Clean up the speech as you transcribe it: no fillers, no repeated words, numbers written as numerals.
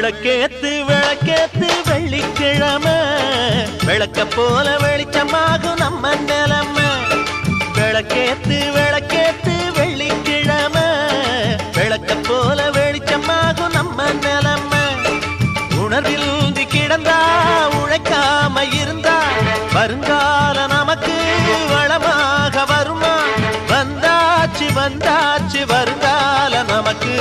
விளக்கேத்து விளக்கேத்து வெள்ளிக்கிழமை விளக்க போல வெளிச்சமாகும் நம்ம நிலைமை விளக்கேத்து விளக்கேத்து வெள்ளிக்கிழமை விளக்க போல வெளிச்சமாகும் நம்ம நிலைமை உணர்வில் கிடந்தா உழைக்காம இருந்தா வருங்கால நமக்கு வளமாக வருமா வந்தாச்சு வந்தாச்சு வருங்கால நமக்கு